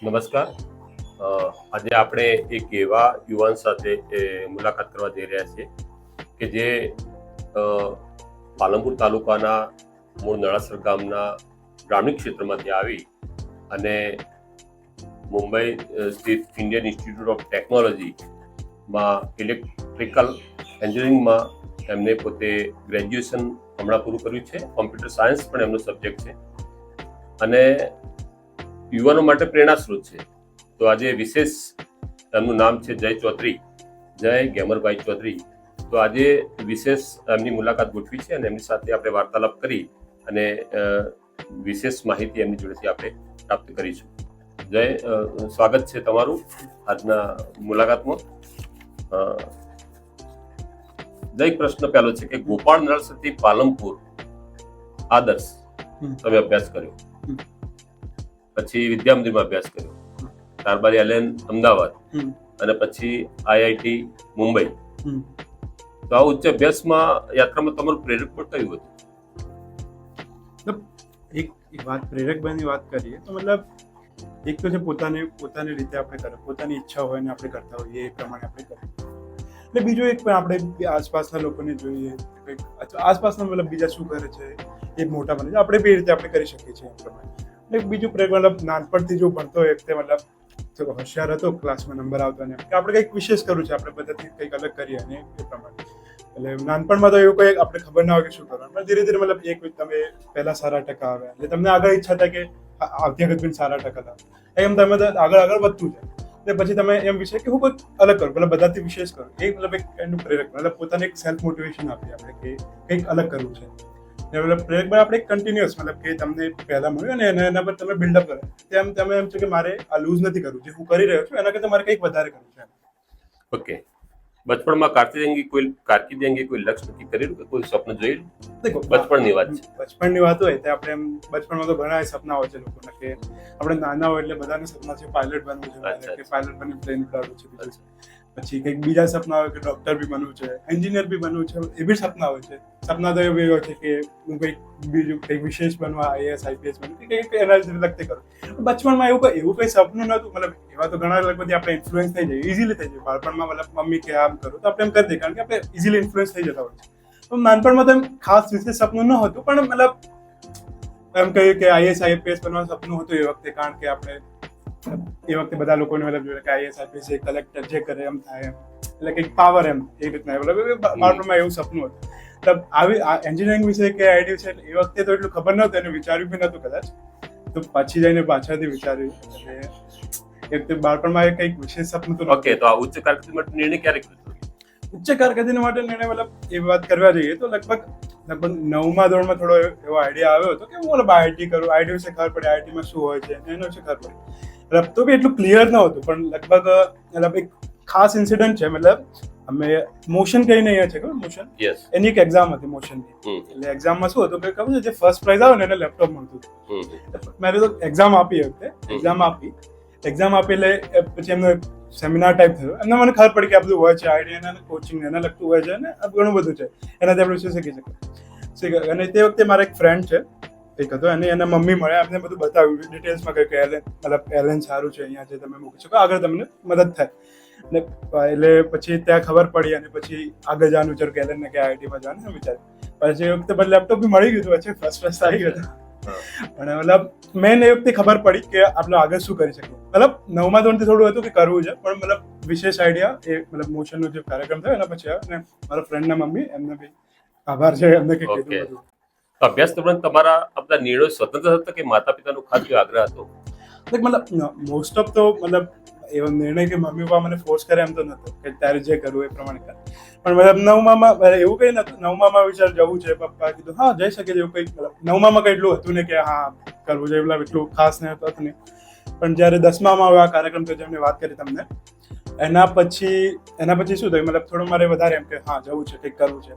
નમસ્કાર. આજે આપણે એક એવા યુવાન સાથે મુલાકાત કરવા જઈ રહ્યા છીએ કે જે પાલનપુર તાલુકાના મૂળ નળાસર ગામના ગ્રામીણ ક્ષેત્રમાંથી આવી અને મુંબઈ સ્થિત ઇન્ડિયન ઇન્સ્ટિટ્યૂટ ઓફ ટેકનોલોજીમાં ઇલેક્ટ્રિકલ એન્જિનિયરિંગમાં એમને પોતે ગ્રેજ્યુએશન હમણાં પૂરું કર્યું છે. કોમ્પ્યુટર સાયન્સ પણ એમનો સબ્જેક્ટ છે અને યુવાનો માટે પ્રેરણા સ્ત્રોત છે. તો આજે વિશેષ એમનું નામ છે જય ચૌધરી, જય ગેમરભાઈ ચૌધરી. તો આજે વિશેષ એમની મુલાકાત ગોઠવી છે અને એમની સાથે આપણે વાર્તાલાપ કરી અને વિશેષ માહિતી એમની જોડેથી આપણે પ્રાપ્ત કરીશું. જય, સ્વાગત છે તમારું આજના મુલાકાતમાં. જય, પ્રશ્ન પહેલો છે કે ગોપાલ નળસરથી પાલનપુર આદર્શ તમે અભ્યાસ કર્યો, પછી વિદ્યા મંદિરમાં અભ્યાસ કર્યો, ત્યારબાદ એલએન અમદાવાદ અને પછી આઈઆઈટી મુંબઈ. તો આ ઉચ્ચ અભ્યાસમાં યાત્રામાં તમારું પ્રેરક પણ કયું હતું? એક વાત પ્રેરકભાઈની વાત કરીએ તો મતલબ એક તો છે પોતાની રીતે આપણે કરે, પોતાની ઈચ્છા હોય ને આપણે કરતા હોઈએ એ પ્રમાણે આપણે કરીએ. એટલે બીજું એક પણ આપણે આસપાસના લોકોને જોઈએ, આસપાસના મતલબ બીજા શું કરે છે એ મોટા બને છે, આપણે બી રીતે આપણે કરી શકીએ છીએ એ પ્રમાણે. એટલે બીજું પ્રેરક મતલબ નાનપણથી જો ભણતો હોય તે મતલબ હોશિયાર હતો, ક્લાસમાં નંબર આવતો ને કે આપણે કંઈક વિશેષ કરવું છે, આપણે બધાથી કંઈક અલગ કરીએ અને એ પ્રમાણે. એટલે નાનપણમાં તો એવું કંઈ આપણે ખબર ના હોય કે શું કરવાનું, પણ ધીરે ધીરે મતલબ એક તમે પહેલા સારા ટકા આવે એટલે તમને આગળ ઈચ્છા થાય કે આવતી વખત પણ સારા ટકા લાવે, એમ તમે આગળ વધતું જાય. એટલે પછી તમે એમ વિશે કે હું કંઈક અલગ કરું, મતલબ બધાથી વિશેષ કરું. એ મતલબ એક એનું પ્રેરક મતલબ પોતાને એક સેલ્ફ મોટિવેશન આપીએ આપણે કે કંઈક અલગ કરવું છે. મતલબ પ્રેરક ભાઈ આપણે કન્ટિન્યુઅસ મતલબ કે તમને પહેલા મળ્યું ને એના પર તમે બિલ્ડઅપ કરો તેમ તમે એમ છે કે મારે આ લૂઝ નથી કરવું, જે હું કરી રહ્યો છું એના કરતાં મારે કંઈક વધારે કરવું છે. ઓકે. બચપણમાં કારકિર્દી અંગે કોઈ લક્ષ્ય નક્કી કરેલું કે કોઈ સ્વપ્ન જોયેલું? દેખો, બચપણની વાત છે. બચપણની વાત હોય તો આપણે એમ બચપણમાં તો ઘણા સપના હોય છે લોકોના કે આપણે નાના હોય એટલે બધાના સપના છે પાયલટ બનવું છે, કે પાયલટ બની પ્લેન ઉડાડવું છે, પછી કંઈક બીજા સપના હોય કે ડોક્ટર બી બનવું છે, એન્જિનિયર બી બનવું છે, એ બી સપના હોય છે. સપના તો એવી હોય છે કે હું કંઈક બીજું કંઈક વિશેષ બનવા, આઈએએસ આઈપીએસ બનવું કે કંઈક એના લગતી કરું. બચપણમાં એવું કંઈ સપનું નહોતું. મતલબ એવા તો ઘણા બધી આપણે ઇન્ફ્લુઅન્સ થઈ જાય, ઇઝીલી થઈ જાય. બાળપણમાં મતલબ મમ્મી કે આમ કરો તો આપણે એમ કરી દઈએ કારણ કે આપણે ઇઝીલી ઇન્ફ્લુઅન્સ થઈ જતા હોય છે. તો નાનપણમાં તો એમ ખાસ વિશેષ સપનું ન હતું, પણ મતલબ એમ કહ્યું કે આઈએએસ આઈપીએસ બનવાનું સપનું હતું એ વખતે, કારણ કે આપણે એ વખતે બધા લોકોને મતલબ જોઈએ કે આઈએએસ આઈપીએસ એ કલેક્ટર જે કરે એમ થાય, એટલે કંઈક પાવર એમ એ રીતના મતલબ બાળપણમાં એવું સપનું હતું. મતલબ આવી એન્જિનિયરિંગ વિશે કે આઈડી છે એ વખતે તો એટલું ખબર નહોતું અને વિચાર્યું બી નહોતું કદાચ. તો પછી જઈને પાછળથી વિચાર્યું એટલે એક બાળપણમાં કંઈક વિશેષ સપનું તો. ઓકે, તો આ ઉચ્ચ કારકિર્દી માટે નિર્ણય ક્યારે કર્યો? ઉચ્ચ કારકિર્દી માટે નિર્ણય મતલબ એ વાત કરવા જઈએ તો લગભગ 9મા ધોરણમાં થોડો એવો આઈડિયા આવ્યો હતો કે હું મતલબ આઈઆઈટી કરું, આઈઆઈટી વિશે ખબર પડી, આઈઆઈટીમાં શું હોય છે એના વિશે ખબર પડી. મતલબ તો બી એટલું ક્લિયર ન હતું, પણ લગભગ મતલબ એક ખાસ ઇન્સિડન્ટ છે. મતલબ અમે મોશન કહીને અહીંયા છે, ખબર મોશન? એની એક એક્ઝામ હતી મોશનની. એટલે એક્ઝામમાં શું હતું કે ખબર છે, જે ફર્સ્ટ પ્રાઇઝ આવે ને એને લેપટોપ મળતું હતું. મેં તો એક્ઝામ આપી એક્ઝામ આપી એટલે પછી એમનો સેમિનાર ટાઈપ થયો. એમને મને ખબર પડી કે આ બધું હોય છે, આઈડિયા અને કોચિંગ એને લગતું હોય છે અને આ ઘણું બધું છે, એનાથી આપણે શું શીખી શકીએ. અને તે વખતે મારા એક ફ્રેન્ડ છે એક હતો, અને એના મમ્મી મળ્યા, એમને બધું બતાવ્યું ડિટેલ્સમાં કહ્યું કે એલએન સારું છે, અહીંયા છે, તમે મૂકી શકો, આગળ તમને મદદ થાય. એટલે પછી ત્યાં ખબર પડી અને પછી આગળ જવાનું વિચાર કે એલએન ને કે આઈઆઈટીમાં જવાનું વિચાર. પછી એ વખતે પછી લેપટોપ બી મળી ગયું હતું, પછી ફર્સ્ટ આવી ગયો હતો. અને મતલબ મેન એ વખતે ખબર પડી કે આપણે આગળ શું કરી શકીએ. મતલબ 9મા ધોરણથી થોડું હતું કે કરવું છે, પણ મતલબ વિશેષ આઈડિયા એ મતલબ મોશનનો જે કાર્યક્રમ થયો એના પછી આવ્યો. અને મારા ફ્રેન્ડના મમ્મી, એમને બી આભાર છે, એમને કંઈક કીધું બધું. અભ્યાસ દરમિયાન તમારા આપણા નિર્ણયો સ્વતંત્ર હતા કે માતા પિતાનો ખાસ આગ્રહ હતો? મતલબ મોસ્ટ ઓફ તો મતલબ એવો નિર્ણય કે મમ્મી પપ્પા મને ફોર્સ કરે એમ તો નતો કે તારે જે કરવું એ પ્રમાણે કર. પણ મતલબ 9મામાં એવું કંઈ નતું. 9મામાં વિચાર જવું છે, પપ્પા કીધું હા જઈ શકે છે એવું કંઈક. મતલબ 9મામાં કંઈ એટલું હતું ને કે હા કરવું છે, એટલું ખાસ ને હતું નહીં. પણ જ્યારે 10મામાં આ કાર્યક્રમ તો જેમને વાત કરી તમને, એના પછી શું થયું, મતલબ થોડું મારે વધારે એમ કે હા જવું છે, કંઈક કરવું છે.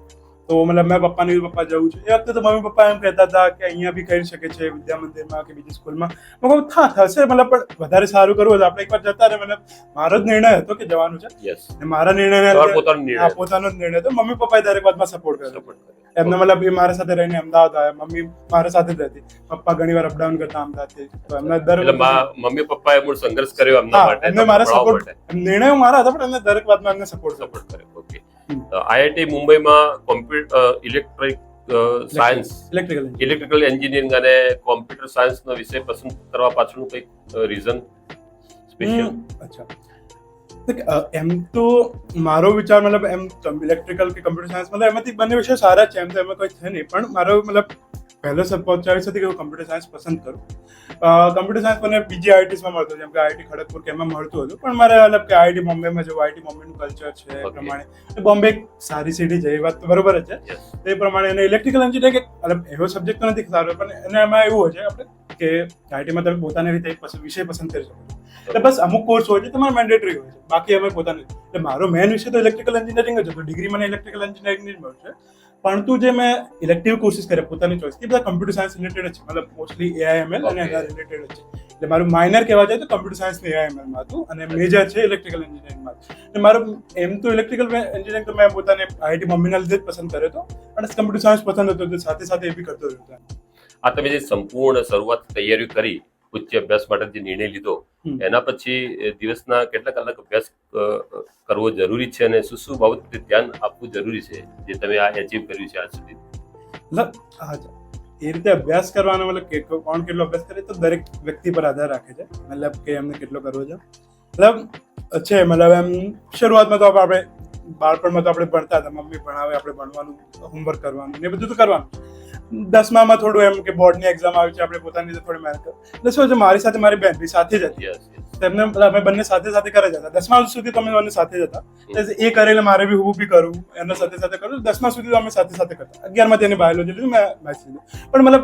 તો મતલબ મેં પપ્પાને કીધું પપ્પા જવું છે. એ વખતે તો મમ્મી પપ્પા એમ કહેતા હતા કે અહીંયા બી કરી શકે છે વિદ્યા મંદિરમાં કે બીજી સ્કૂલમાં. મેં કહું થશે મતલબ પણ વધારે સારું કરવું હોય તો આપણે એકવાર જતા રહે. મતલબ મારો જ નિર્ણય હતો કે જવાનું છે. યસ, અને મારા નિર્ણયને તમારો પોતાનો નિર્ણય. હા, પોતાનો જ નિર્ણય હતો. મમ્મી પપ્પાએ દરેક વાતમાં સપોર્ટ કર્યો. Support કરે. એમને મતલબ એ મારા સાથે રહીને અમદાવાદ આવ્યા. મમ્મી મારા સાથે જ રહેતી. પપ્પા ઘણીવાર અપડાઉન કરતા અમદાવાદથી. તો એમને એટલે મમ્મી પપ્પાએ મૂળ સંઘર્ષ કર્યો એમના માટે, એમને મારા ભણાવવા સપોર્ટ, નિર્ણયો મારા હતા પણ એમને દરેક વાતમાં એમને સપોર્ટ સપોર્ટ કર્યો. ઓકે. આઈઆઈટી મુંબઈમાં ઇલેક્ટ્રિક સાયન્સ, ઇલેક્ટ્રિકલ એન્જિનિયરિંગ અને કોમ્પ્યુટર સાયન્સનો વિષય પસંદ કરવા પાછળનું કંઈક રીઝન સ્પેશિયલ? અચ્છા, એમ તો મારો વિચાર મતલબ એમ ઇલેક્ટ્રિકલ કે કમ્પ્યુટર સાયન્સ મતલબ એમાંથી બંને વિષય સારા છે, એમ તો એમાં કોઈ છે નહીં. પણ મારો મતલબ પહેલો ચોઇસ હતી કે હું કમ્પ્યુટર સાયન્સ પસંદ કરું. કમ્પ્યુટર સાયન્સ મને બીજી આઈઆઈટીમાં મળતું, જેમ કે આઈઆઈટી ખડગપુર કે એમાં મળતું હતું. પણ મારે મતલબ કે આઈઆઈટી બોમ્બેમાં જવું, આઈઆઈટી બોમ્બેનું કલ્ચર છે એ પ્રમાણે, બોમ્બે એક સારી સિટી છે, એ વાત તો બરોબર જ છે. એ પ્રમાણે એને ઇલેક્ટ્રિકલ એન્જિનિયરિંગ મતલબ એવો સબ્જેક્ટ તો નથી સારો, પણ એને એમાં એવું હોય છે આપણે કે આઈઆઈટીમાં તમે પોતાની રીતે એક વિષય પસંદ કરી શકો છો. એટલે બસ અમુક કોર્સ હોય છે તમારે મેન્ડેટરી હોય છે, બાકી અમે પોતાની. એટલે મારો મેઇન વિષય તો ઇલેક્ટ્રિકલ એન્જિનિયરિંગ જ હતો. ડિગ્રી મને ઇલેક્ટ્રિકલ એન્જિનિયરિંગની જ મળશે. પરંતુ જે મેં ઇલેક્ટિવ કોર્સિસ કર્યા પોતાની ચોઇસ, એ બધા કમ્પ્યુટર સાયન્સ રિલેટેડ છે. મતલબ મોસ્ટલી એઆઈએમએલ અને એના રિલેટેડ જ છે. એટલે મારું માઇનર કહેવા જાય તો કમ્પ્યુટર સાયન્સ ને એઆઈએમએલમાં હતું અને મેજર છે ઇલેક્ટ્રિકલ એન્જિનિયરિંગમાં. એટલે મારું એમ તો ઇલેક્ટ્રિકલ એન્જિનિયરિંગ તો મેં પોતાને આઈઆઈટી બોમ્બેના લીધે જ પસંદ કર્યો હતો, અને કમ્પ્યુટર સાયન્સ પસંદ હતો, તો સાથે સાથે એ બી કરતો રહ્યો હતો. આ તમે જે સંપૂર્ણ શરૂઆત તૈયારી કરી, ઉચ્ચ અભ્યાસ માટે જે નિર્ણય લીધો, એના પછી દિવસના કેટલા કલાક અભ્યાસ કરવો જરૂરી છે અને શું શું બાબત પર ધ્યાન આપવું જરૂરી છે જે તમે આ એચીવ કર્યું છે આજ સુધી? મતલબ એ રીતે અભ્યાસ કરવાનો મતલબ કોણ કેટલો અભ્યાસ કરે તો દરેક વ્યક્તિ પર આધાર રાખે છે. મતલબ કે એમને કેટલો કરવો છે. મતલબ છે મતલબ એમ શરૂઆતમાં તો આપણે બાળપણમાં તો આપણે ભણતા હતા, મમ્મી ભણાવે, આપણે ભણવાનું, હોમવર્ક કરવાનું ને બધું તો કરવાનું. 10માં થોડું એમ કે બોર્ડની એક્ઝામ આવી છે, આપણે પોતાની રીતે થોડી મહેનત કરી. એટલે શું છે, મારી સાથે મારી બહેન બી સાથે જ હતી. તેમને અમે બંને સાથે સાથે કરે જતા. 10મા સુધી તો અમે બંને સાથે જ હતા. એ કરેલે મારે બી હું બી કરું, એના સાથે સાથે કરું. 10મા સુધી તો અમે સાથે સાથે કરતા. 11માં તેને બાયોલોજી લીધું, મેં મેથ્સ લીધું. પણ મતલબ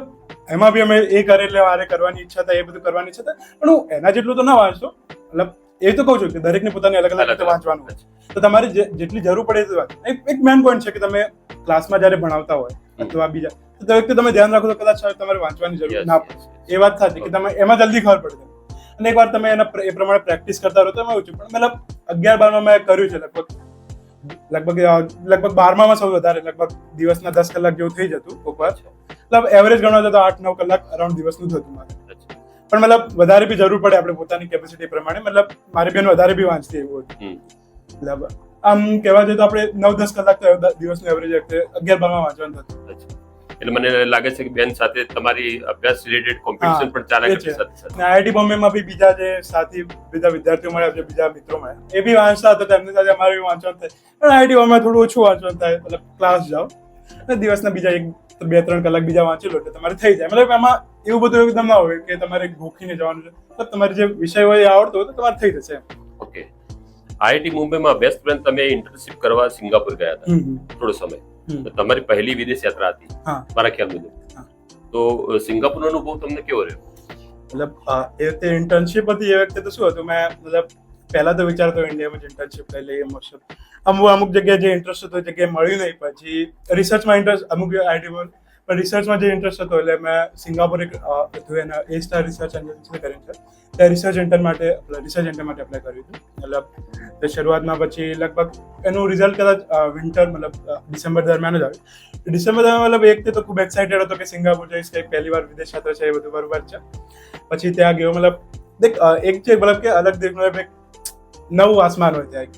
એમાં બી અમે એ કરેલે મારે કરવાની ઈચ્છા હતા, એ બધું કરવાની ઈચ્છા હતા. પણ હું એના જેટલું તો ના વાંચતો. મતલબ એ તો કહું છું કે દરેકની પોતાની અલગ અલગ રીતે વાંચવાનું હોય છે. તો તમારે જેટલી જરૂર પડે એટલી વાંચો. એક મેઇન પોઈન્ટ છે કે તમે ક્લાસમાં જ્યારે ભણાવતા હોય અથવા બીજા, તો દરેક તમે ધ્યાન રાખો તો કદાચ તમારે વાંચવાની જરૂર ના પડે. એ વાત સાચી કે તમે એમાં જલ્દી ખબર પડે. અને એકવાર તમે એના એ પ્રમાણે પ્રેક્ટિસ કરતા રહો તો એમાં એવું છે. પણ મતલબ 11-12માં મેં કર્યું છે લગભગ 12માં સૌથી વધારે લગભગ દિવસના 10 કલાક જેવું થઈ જતું ઉપર. મતલબ એવરેજ ગણવા જતો 8-9 કલાક અરાઉન્ડ દિવસનું થતું મારે. પણ મતલબ વધારે બી જરૂર પડે આપણે પોતાની કેપેસિટી પ્રમાણે. મતલબ મારી બેન વધારે બી વાંચતી એવું હતું. મતલબ આમ કહેવા જઈએ તો આપણે 9-10 કલાક તો દિવસનું એવરેજ 11-12માં વાંચવાનું થતું. એટલે મને લાગે છે કે બેન સાથે તમારી અભ્યાસ રિલેટેડ કોમ્પિટિશન પણ ચાલે છે સાથે સાથે. આઈઆઈટી બોમ્બેમાં બી બીજા જે સાથી બીજા વિદ્યાર્થીઓ મળ્યા છે, બીજા મિત્રો મળ્યા, એ બી વાંચતા હતા, તેમની સાથે અમારે બી વાંચવાનું થાય. પણ આઈઆઈટી બોમ્બેમાં થોડું ઓછું વાંચવાનું થાય. મતલબ ક્લાસ જાઓ અને દિવસના બીજા 2-3 કલાક બીજા વાંચી લો એટલે તમારે થઈ જાય. મતલબ એમાં એવું બધું એકદમ ના હોય કે તમારે ગોખીને જવાનું છે. મતલબ તમારે જે વિષય હોય એ આવડતો હોય તો તમારે થઈ જશે. ઓકે. આઈઆઈટી મુંબઈમાં અભ્યાસ દરમિયાન તમે ઇન્ટર્નશિપ કરવા સિંગાપુર ગયા હતા થોડો સમય. તમારી પહેલી વિદેશ યાત્રા હતી મારા ખ્યાલ મુજબ. તો સિંગાપુરનો અનુભવ તમને કેવો રહ્યો? મતલબ એ વખતે ઇન્ટર્નશિપ હતી. એ વખતે તો શું હતું, મેં મતલબ પહેલા તો વિચારતો ઇન્ડિયામાં જ ઇન્ટર્નશિપ કરી લઈએ. અમુક જગ્યાએ જે ઇન્ટરેસ્ટ હતો એ જગ્યાએ મળ્યું નહીં. પછી રિસર્ચમાં ઇન્ટરેસ્ટ અમુક આઈટીમાં, પણ રિસર્ચમાં જે ઇન્ટરેસ્ટ હતો એટલે મેં સિંગાપુર એક હતું એના A-સ્ટાર રિસર્ચ એન્જિનિયરિંગ કર્યું છે. ત્યાં રિસર્ચ ઇન્ટર્ન માટે એપ્લાય કર્યું હતું. મતલબ તે શરૂઆતમાં પછી લગભગ એનું રિઝલ્ટ કદાચ વિન્ટર મતલબ ડિસેમ્બર દરમિયાન જ આવ્યું. ડિસેમ્બર દરમિયાન મતલબ એક તો ખૂબ એક્સાઇટેડ હતો કે સિંગાપુર જઈશ, કંઈક પહેલી વાર વિદેશ યાત્રા છે, એ બધું બરોબર છે. પછી ત્યાં ગયો. મતલબ એક છે મતલબ કે અલગ દેશનું એક નવું આસમાન હોય ત્યાં,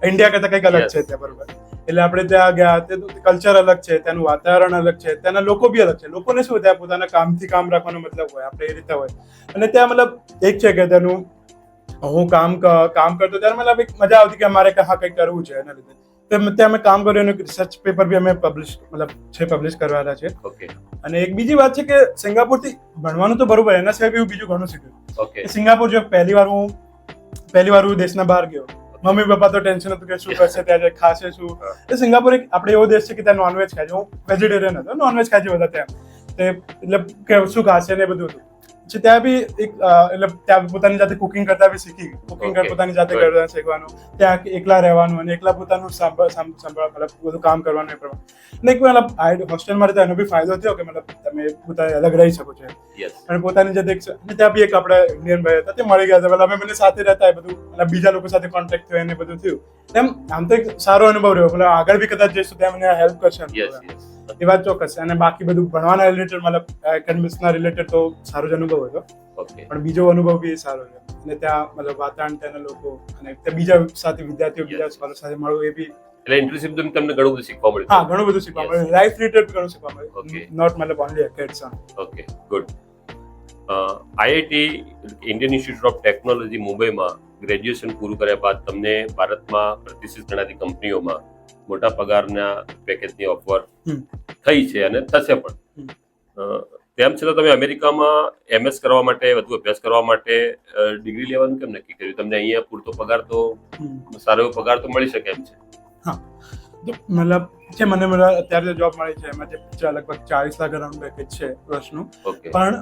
ઇન્ડિયા કરતા કંઈક અલગ છે ત્યાં, બરોબર. એટલે આપણે ત્યાં ગયા, તે કલ્ચર અલગ છે, ત્યાંનું વાતાવરણ અલગ છે, ત્યાંના લોકો બી અલગ છે. લોકોને શું ત્યાં પોતાના કામથી કામ રાખવાનો મતલબ હોય, આપણે એ રીતે હોય. અને ત્યાં મતલબ એક છે કે ત્યાંનું હું કામ કરતો ત્યારે મતલબ એક મજા આવતી કે મારે હા કંઈક કરવું છે એના લીધે. ત્યાં મેં કામ કર્યું અને રિસર્ચ પેપર બી અમે પબ્લિશ કરવાના છે. અને એક બીજી વાત છે કે સિંગાપુરથી ભણવાનું તો બરોબર, એના સિવાય બી બીજું ઘણું શીખ્યું. સિંગાપુર જો પહેલી વાર હું દેશના બહાર ગયો, મમ્મી પપ્પા તો ટેન્શન હતું કે શું કરશે ત્યાં, ખાશે શું. સિંગાપુર એક આપણે એવો દેશ છે કે ત્યાં નોનવેજ ખાય છે. હું વેજીટેરિયન હતો, નોનવેજ ખાય છે બધા ત્યાં. એટલે કે શું ખાશે ને બધું હતું. છે ત્યાં બી એક એટલે ત્યાં પોતાની જાતે કુકિંગ કરતા બી શીખી કુકિંગ Okay. પોતાની જાતે Good. કરતા શીખવાનું, ત્યાં એકલા રહેવાનું અને એકલા પોતાનું સંભાળ મતલબ બધું કામ કરવાનું એ પ્રમાણે. અને એક મતલબ હોસ્ટેલમાં રહેતા એનો બી ફાયદો થયો કે મતલબ તમે પોતાને અલગ રહી શકો છો યસ અને પોતાની જાતે અને ત્યાં બી એક આપણા ઇન્ડિયન ભાઈ હતા તે મળી ગયા હતા. મતલબ અમે બંને સાથે રહેતા એ બધું મતલબ બીજા લોકો સાથે કોન્ટેક્ટ થયો અને બધું થયું. એમ આમ તો એક સારો અનુભવ રહ્યો. મતલબ આગળ બી કદાચ જઈશું ત્યાં મને હેલ્પ કરશે યસ યસ એ વાત ચોક્કસ છે. અને બાકી બધું ભણવાના રિલેટેડ મતલબ એકેડમિક્સના રિલેટેડ તો સારો જ અનુભવ હતો, ઓકે પણ બીજો અનુભવ બી સારો છે. અને ત્યાં મતલબ વાતાવરણ, ત્યાંના લોકો અને ત્યાં બીજા સાથે વિદ્યાર્થીઓ બીજા સ્કોલર સાથે મળવું એ બી એટલે ઇન્ટર્નશિપ તમને ઘણું બધું શીખવા મળ્યું. હા ઘણું બધું શીખવા મળ્યું. લાઈફ રિલેટેડ ઘણું શીખવા મળ્યું, Okay. નોટ મતલબ only acads. Okay good. IIT Indian Institute of Technology મુંબઈમાં ગ્રેજ્યુએશન પૂરું કર્યા બાદ તમને ભારતમાં પ્રતિષ્ઠિત ગણાતી કંપનીઓમાં મોટા પગારના પેકેજની ઓફર થઈ છે અને થશે પણ. તેમ છતાં તમે અમેરિકામાં એમએસ કરવા માટે, વધુ અભ્યાસ કરવા માટે ડિગ્રી લેવાનું કેમ નક્કી કર્યું? તમને અહીંયા પૂરતો પગાર તો સારો એવો પગાર તો મળી શકે એમ છે. મતલબ છે મને અત્યારે જોબ મળી છે એમાં જે લગભગ 40 લાખ અરાઉન્ડ પેકેજ છે વર્ષનું. ઓકે પણ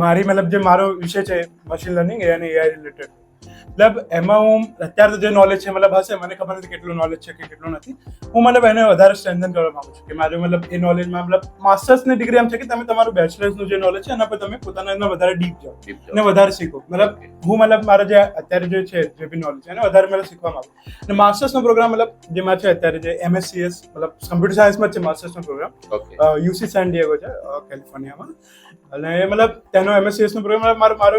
મારી મતલબ જે મારો વિષય છે મશીન લર્નિંગ અને એઆઈ રિલેટેડ, મતલબ એમાં હું અત્યારે તો જે નોલેજ છે મતલબ હશે, મને ખબર નથી કેટલું નોલેજ છે કે કેટલું નથી. હું મતલબ એને વધારે સ્ટ્રેન્થન કરવા માંગુ છું કે મારે મતલબ એ નોલેજમાં મતલબ માસ્ટર્સની ડિગ્રી એમ છે કે તમે તમારું બેચલર્સનું જે નોલેજ છે એના પર તમે પોતાના એમાં વધારે ડીપ જાઓ અને વધારે શીખો. મતલબ હું મતલબ મારા જે અત્યારે જે છે જે બી નોલેજ છે એને વધારે મતલબ શીખવા માંગુ. અને માસ્ટર્સનો પ્રોગ્રામ મતલબ જેમાં છે અત્યારે જે MSCS મતલબ કમ્પ્યુટર સાયન્સમાં છે માસ્ટર્સનો programme, okay UC San Diego છે કેલિફોર્નિયામાં. અને મતલબ તેનો MSCS નો પ્રોગ્રામ મારો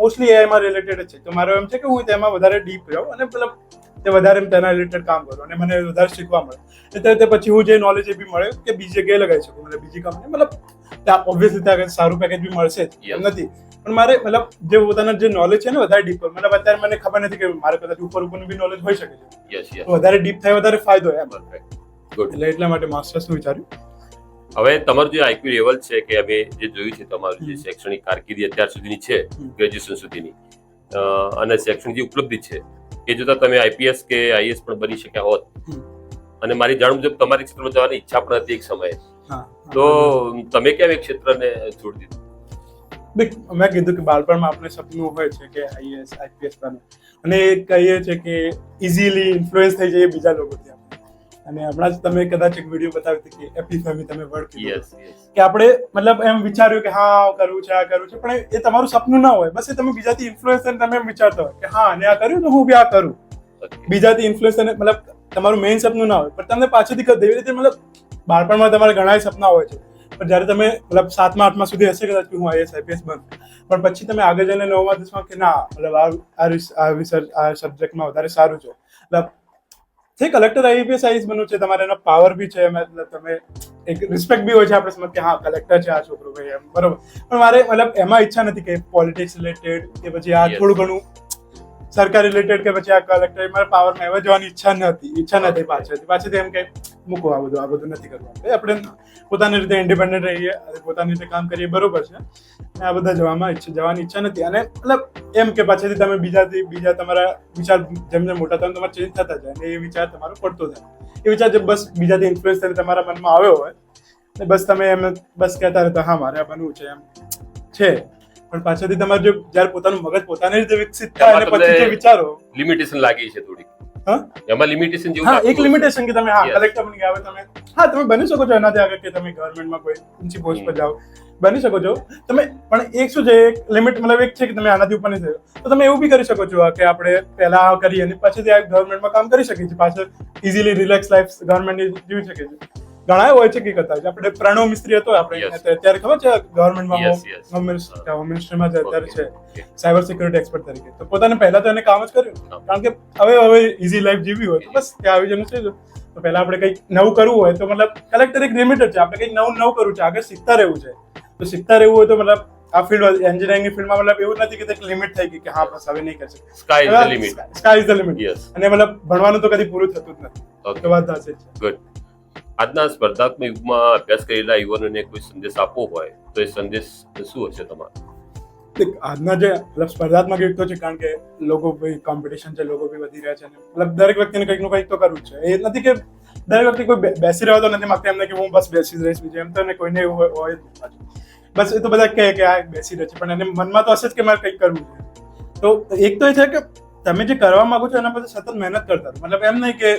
મોસ્ટલી એઆઈમાં રિલેટેડ છે. તો મારો એમ છે કે હું તેમાં વધારે ડીપ જાઉં અને મતલબ તે વધારે તેના રિલેટેડ કામ કરું અને મને વધારે શીખવા મળે. એટલે તે પછી હું જે નોલેજ એ બી મળે કે બીજી જગ્યાએ લગાવી શકું, મતલબ બીજી કંપની મતલબ ત્યાં ઓબ્વિયસલી ત્યાં સારું પેકેજ બી મળશે જ એમ નથી, પણ મારે મતલબ જે પોતાના જે નોલેજ છે ને વધારે ડીપ કરું. મતલબ અત્યારે મને ખબર નથી કે મારે કદાચ ઉપરનું બી નોલેજ હોઈ શકે છે, યસ યસ તો વધારે ડીપ થાય વધારે ફાયદો એમ. Perfect good. એટલે એટલા માટે માસ્ટર્સનું વિચાર્યું. હવે તમારું જે આઈક્યુ લેવલ છે કે અમે જે જોયું છે તમારું જે શૈક્ષણિક કારકિર્દી અત્યાર સુધીની છે ગ્રેજ્યુએશન સુધીની અને શૈક્ષણિક જે ઉપલબ્ધિ છે એ જોતા તમે આઈપીએસ કે આઈએસ પણ બની શક્યા હોત. અને મારી જાણ મુજબ તમારી ક્ષેત્રમાં જવાની ઈચ્છા પણ હતી એક સમયે, તો તમે કેમ એ ક્ષેત્રને છોડી દીધું? મેં કીધું કે બાળપણમાં આપણે સપનું હોય છે કે આઈએએસ આઈપીએસ બને અને કહીએ છે કે ઇઝીલી ઇન્ફ્લુઅન્સ થઈ જાય બીજા લોકોથી. અને હમણાં જ તમે કદાચ એક વિડીયો બતાવી હતી કે એપિફેમી તમે વર્ડ કીધું યસ યસ કે આપણે મતલબ એમ વિચાર્યું કે હા કરવું છે આ કરવું છે, પણ એ તમારું સપનું ના હોય. બસ એ તમે બીજાથી ઇન્ફ્લુઅન્સ થઈને તમે એમ વિચારતા હોય કે હા અને આ કર્યું તો હું બી આ કરું. બીજાથી ઇન્ફ્લુઅન્સ થઈને મતલબ તમારું મેઇન સપનું ના હોય, પણ તમને પાછળથી દેવી રીતે મતલબ બાળપણમાં તમારે ઘણા સપના હોય છે, પણ જ્યારે તમે મતલબ 7મા 8મા સુધી હશે કદાચ કે હું આઈએસ આઈપીએસ બન, પણ પછી તમે આગળ જઈને 9મા 10મા કે ના મતલબ આ સબ્જેક્ટમાં વધારે સારું છે, મતલબ જે કલેક્ટર આઈપીએસ આઈએસ બનવું છે તમારે એનો પાવર બી છે, મતલબ તમે એક રિસ્પેક્ટ બી હોય છે આપણે સમજ કે હા કલેક્ટર છે આ છોકરો ભાઈ એમ બરોબર. પણ મારે મતલબ એમાં ઈચ્છા નથી કે પોલિટિક્સ રિલેટેડ કે પછી આ થોડું ઘણું સરકાર રિલેટેડ કે પછી આ કલેક્ટર મારા પાવરમાં એવા જવાની ઈચ્છા નથી પાછળથી એમ કે મૂકો આ બધું નથી કરવું. આપણે પોતાની રીતે ઇન્ડિપેન્ડન્ટ રહીએ અને પોતાની રીતે કામ કરીએ બરોબર છે. આ બધા જવાની ઈચ્છા નથી. અને મતલબ એમ કે પાછળથી તમે બીજા તમારા વિચાર જેમ જેમ મોટા તમે તમારા ચેન્જ થતા જાય અને એ વિચાર તમારો પડતો થાય. એ વિચાર જે બસ બીજાથી ઇન્ફ્લુઅન્સ થઈને તમારા મનમાં આવ્યો હોય ને બસ તમે એમ બસ કહેતા રહેતા હા મારે આ બનવું છે એમ છે, પણ પાછળથી તમારે જો જ્યારે પોતાનું મગજ પોતાની રીતે વિકસિત થાય અને પછી જે વિચારો લિમિટેશન લાગી છે થોડી. એમાં લિમિટેશન જેવું હા એક લિમિટેશન કે તમે હા કલેક્ટર બની ગયા, હવે તમે હા તમે બની શકો છો એનાથી આગળ કે તમે ગવર્મેન્ટમાં કોઈ ઊંચી પોસ્ટ પર જાઓ બની શકો છો તમે, પણ એક શું છે એક લિમિટ મતલબ એક છે કે તમે આનાથી ઉપર નહીં થયો તો તમે એવું બી કરી શકો છો કે આપણે પહેલા આ કરીએ અને પછીથી આ ગવર્મેન્ટમાં કામ કરી શકીએ છીએ, પાછળ ઇઝીલી રિલેક્સ લાઈફ ગવર્મેન્ટ જીવી શકે છે. ઘણા હોય છે કે કરતા આપણે પ્રણવ મિસ્ત્રી હતો આપણે અત્યારે ખબર છે ગવર્મેન્ટમાં હોમ મિનિસ્ટરમાં અત્યારે છે સાયબર સિક્યુરિટી એક્સપર્ટ તરીકે. તો પોતાને પહેલા તો એને કામ જ કર્યું કારણ કે હવે ઇઝી લાઈફ જીવી હોય તો બસ ત્યાં આવી જવાનું છે. તો પહેલા આપણે કંઈક નવું કરવું હોય તો મતલબ કલેક્ટર એક લિમિટ છે, આપણે કંઈક નવું કરવું છે, આગળ શીખતા રહેવું છે. તો શીખતા રહેવું હોય તો મતલબ આ ફિલ્ડ એન્જિનિયરિંગની ફિલ્ડમાં મતલબ એવું નથી કે લિમિટ થઈ ગઈ કે હા બસ હવે નહીં કરશે. Sky is the limit. અને મતલબ ભણવાનું તો કદી પૂરું થતું જ નથી. તો વાત સાચી છે. ગુડ. આજના સ્પર્ધાત્મક યુગમાં અભ્યાસ કરેલા યુવાનોને કોઈ સંદેશ આપવો હોય તો એ સંદેશ શું હશે તમારો? આજના જે મતલબ સ્પર્ધાત્મક યુગ તો છે કારણ કે લોકો કોમ્પિટિશન છે, લોકો બી વધી રહ્યા છે, મતલબ દરેક વ્યક્તિને કંઈક નું કંઈક તો કરવું છે. એ નથી કે દરેક વ્યક્તિ કોઈ બેસી રહ્યો તો નથી માંગતા એમને કે હું બસ બેસી જ રહીશ બીજું એમ તો કોઈને એવું હોય જ નહીં. બસ એ તો બધા કહે કે આ બેસી રહે છે, પણ એને મનમાં તો હશે જ કે મારે કંઈક કરવું છે. તો એક તો એ છે કે તમે જે કરવા માંગો છો એના પર સતત મહેનત કરતા રહો. મતલબ એમ નહીં કે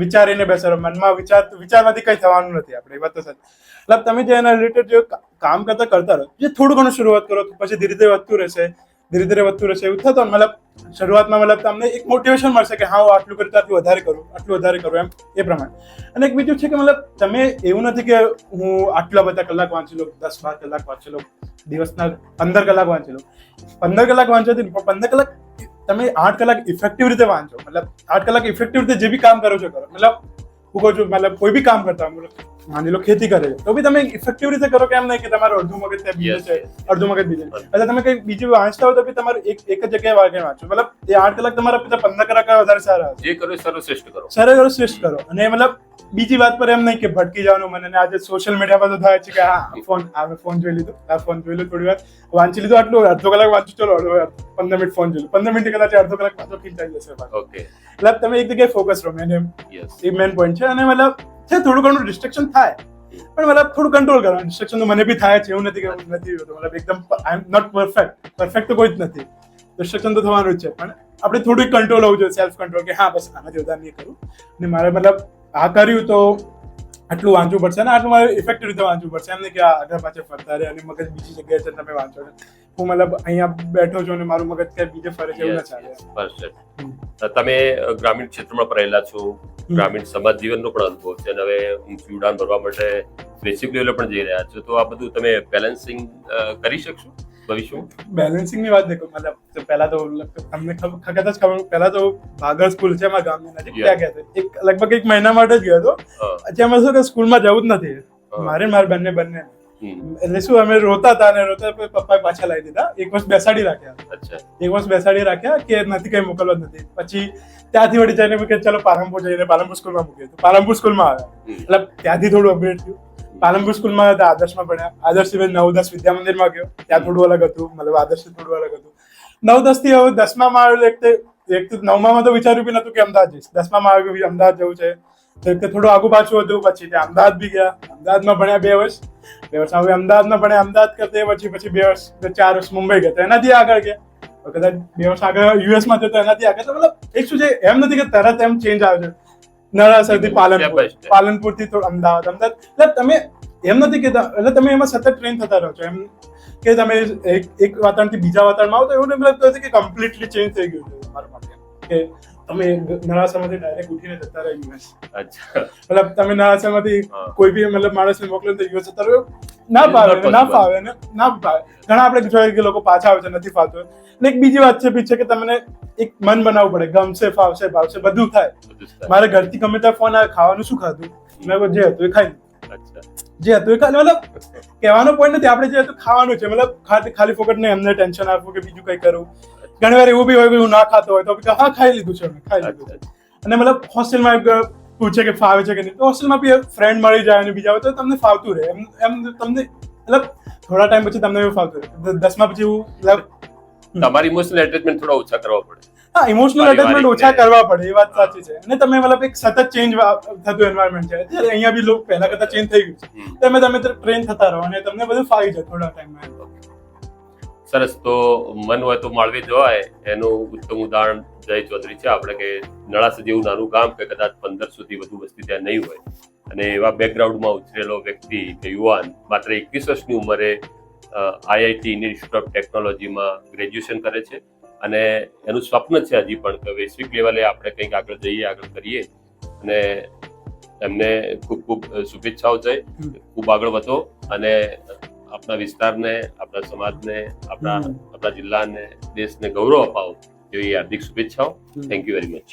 વિચારીને બેસો, મનમાં વિચારવાથી કંઈ થવાનું નથી. આપણે એ વાત તો સાચી. મતલબ તમે જે એના રિલેટેડ જે કામ કરતા રહો, જે થોડું ઘણું શરૂઆત કરો, પછી ધીરે ધીરે વધતું રહેશે, એવું થતો. મતલબ શરૂઆતમાં મતલબ તમને એક મોટિવેશન મળશે કે હા હું આટલું કરું તો આટલું વધારે કરું એમ, એ પ્રમાણે. અને એક બીજું છે કે મતલબ તમે એવું નથી કે હું આટલા બધા કલાક વાંચી લઉં, 10-12 કલાક વાંચી લઉં, દિવસના 15 કલાક વાંચી લઉં. 15 કલાક વાંચવાથી નહીં, પણ 15 કલાક તમે 8 કલાક ઇફેક્ટિવ રીતે વાંચો. મતલબ 8 કલાક ઇફેક્ટિવ રીતે જે બી કામ કરો છો કરો. મતલબ હું કહું છું, મતલબ કોઈ બી કામ કરતા હોય, માની લો ખેતી કરે છે તો બી તમે ઇફેક્ટિવ રીતે કરો. કેમ નહીં કે તમારું અડધું મગજ ત્યાં બીજે છે, અડધું મગજ બીજે. એટલે તમે કંઈક બીજું વાંચતા હોય તો બી તમારે એક જ જગ્યાએ વાંચો. મતલબ એ 8 કલાક તમારા પિતા 15 કલાક વધારે સારા જે કરો એ સર્વશ્રેષ્ઠ કરો. શ્રેષ્ઠ કરો. અને મતલબ બીજી વાત પર એમ નહીં કે ભટકી જવાનું. મને આજે સોશિયલ મીડિયા પર તો થાય છે કે હા ફોન જોઈ લીધો, થોડી વાર વાંચી લીધું, આટલું અડધો કલાક વાંચું, ચલો 15 મિનિટ ફોન જોઈ લો, 15 મિનિટ કદાચ અડધો કલાક પાછો ખીચાઈ જશે. ઓકે, મતલબ તમે એક જગ્યાએ ફોકસ રહો. એ મેન પોઈન્ટ છે. અને મતલબ છે થોડું ઘણું ડિસ્ટ્રેક્શન થાય, પણ મતલબ થોડું કંટ્રોલ કરવાનું. ડિસ્ટ્રેક્શન તો મને બી થાય છે, એવું નથી કે નથી હોતું. મતલબ એકદમ આઈ એમ નોટ પરફેક્ટ તો કોઈ જ નથી. ડિસ્ટ્રેક્શન તો થવાનું જ છે, પણ આપણે થોડું કંટ્રોલ હોવું જોઈએ, સેલ્ફ કંટ્રોલ, કે હા બસ આનાથી વધારે નહીં કરું. અને મારે મતલબ આ કર્યું તો આટલું વાંચવું પડશે ને આટલું મારે ઇફેક્ટિવ રીતે વાંચવું પડશે. એમ નહીં કે આગળ પાછળ ફરતા રહે અને મગજ બીજી જગ્યાએ છે તમે વાંચો. હું મતલબ અહીંયા બેઠો છું અને મારું મગજ ક્યાંય બીજે ફરે છે, એવું ના ચાલે. તમે ગ્રામીણ ક્ષેત્રમાં રહેલા છો, ગ્રામીણ સમાજ જીવનનો પણ અનુભવ છે, અને હવે ઊંચું ઉડાન ભરવા માટે બેસિક લેવલે પણ જઈ રહ્યા છો, તો આ બધું તમે બેલેન્સિંગ કરી શકશો ભવિષ્યમાં? બેલેન્સિંગ ની વાત દેખો, મતલબ પહેલા તો તમને ખબર, પહેલા તો ભાગળ સ્કૂલ છે અમારા ગામની નજીક, ત્યાં ગયા હતા. લગભગ 1 મહિના માટે જ ગયો હતો. અત્યારે શું કે સ્કૂલમાં જવું જ નથી મારે બંને. એટલે શું અમે રોતા હતા, પપ્પાએ પાછા લાવી દીધા. 1 વર્ષ બેસાડી રાખ્યા કે નથી કઈ મોકલવા જ નથી. પછી ત્યાંથી વળી જઈને કે ચલો પાલનપુર જઈને પાલનપુર સ્કૂલમાં મૂક્યો. પાલનપુર સ્કૂલમાં આવ્યા, મતલબ ત્યાંથી થોડું અપગ્રેડ થયું. પાલનપુર સ્કૂલમાં હતા, આદર્શમાં ભણ્યા. આદર્શ 9-10 વિદ્યા મંદિરમાં ગયો, ત્યાં થોડું અલગ હતું. મતલબ આદર્શ થોડું અલગ હતું. 9-10 થી હવે 10માં આવ્યો. એક તો 9માં તો વિચાર્યું બી નતું કે અમદાવાદ જઈશ. 10માં આવ્યું અમદાવાદ જવું છે, તો થોડું આગુ પાછું હતું. પછી ત્યાં અમદાવાદ બી ગયા, અમદાવાદમાં ભણ્યા 2 વર્ષ. હવે અમદાવાદમાં ભણ્યા. અમદાવાદ કરતે પછી 4 વર્ષ મુંબઈ ગયા, તો એનાથી આગળ ગયા. કદાચ 2 વર્ષ આગળ યુએસમાં જતો, એનાથી આગળ. તો મતલબ એક શું છે, એમ નથી કે તરત એમ ચેન્જ આવે છે. નળાસરથી પાલનપુરથી તો અમદાવાદ. એટલે તમે એમ નથી કે એટલે તમે એમાં સતત ટ્રેન થતા રહો છો. એમ કે તમે એક વાતાવરણથી બીજા વાતાવરણમાં આવો તો એવું મતલબ કે કમ્પ્લીટલી ચેન્જ થઈ ગયું છે મારા માટે. કે તમે નળાસરમાંથી ડાયરેક્ટ ઉઠીને જતા રહો યુએસ. મતલબ તમે નળાસરમાંથી કોઈ બી મતલબ માણસને મોકલો તો યુએસ જતા રહો, ના ફાવે. ઘણા આપણે જોઈએ કે લોકો પાછા આવે છે, નથી ફાવતું. અને એક બીજી વાત છે પીછે કે તમને એક મન બનાવવું પડે, ગમશે, ફાવશે, ભાવશે, બધું થાય. મારે ઘરથી ગમે ત્યાં ફોન આવે, ખાવાનું શું ખાધું, મેં જે હતું એ ખાઈ લીધું. મતલબ કહેવાનો પોઈન્ટ નથી, આપણે જે હતું ખાવાનું છે. મતલબ ખાલી ફોકટ ને એમને ટેન્શન આપવું કે બીજું કઈ કરવું. ઘણી વાર એવું બી હોય કે હું ના ખાતો હોય તો હા ખાઈ લીધું છે. અને મતલબ હોસ્ટેલમાં પૂછે કે ફાવે છે કે નહીં, તો હોસ્ટેલમાં બી ફ્રેન્ડ મળી જાય અને બીજા હોય તો તમને ફાવતું રહે. એમ તમને મતલબ થોડા ટાઈમ પછી તમને એવું ફાવતું રહે. 10માં પછી એવું તમારી ઇમોશનલ એટેચમેન્ટ થોડા ઓછા કરવા પડે. હા, ઇમોશનલ એટેચમેન્ટ ઓછા કરવા પડે, એ વાત સાચી છે. અને તમે મતલબ એક સતત ચેન્જ થતું એન્વાયરમેન્ટ છે. અત્યારે અહીંયા બી લોકો પહેલા કરતા ચેન્જ થઈ ગયું છે. તમે ટ્રેન થતા રહો અને તમને બધું ફાવી જાય થોડા ટાઈમમાં. સરસ. તો મન હોય તો માળવી જવાય એનું ઉત્તમ ઉદાહરણ જય ચૌધરી છે. આપણે કે નળાસર જેવું નાનું ગામ કે કદાચ 1500 થી વધુ વસ્તી ત્યાં નહીં હોય, અને એવા બેકગ્રાઉન્ડમાં ઉછરેલો વ્યક્તિ કે યુવાન માત્ર 21 વર્ષની ઉંમરે આઈઆઈટી ઇન્ડિયન ઇન્સ્ટિટ્યૂટ ઓફ ટેકનોલોજીમાં ગ્રેજ્યુએશન કરે છે. અને એનું સ્વપ્ન છે હજી પણ કે વૈશ્વિક લેવલે આપણે કંઈક આગળ જઈએ, આગળ કરીએ. અને એમને ખૂબ ખૂબ શુભેચ્છાઓ છે. ખૂબ આગળ વધો અને આપણા વિસ્તારને, આપણા સમાજને, આપણા જિલ્લાને, દેશને ગૌરવ અપાવો એવી હાર્દિક શુભેચ્છાઓ. Thank you very much.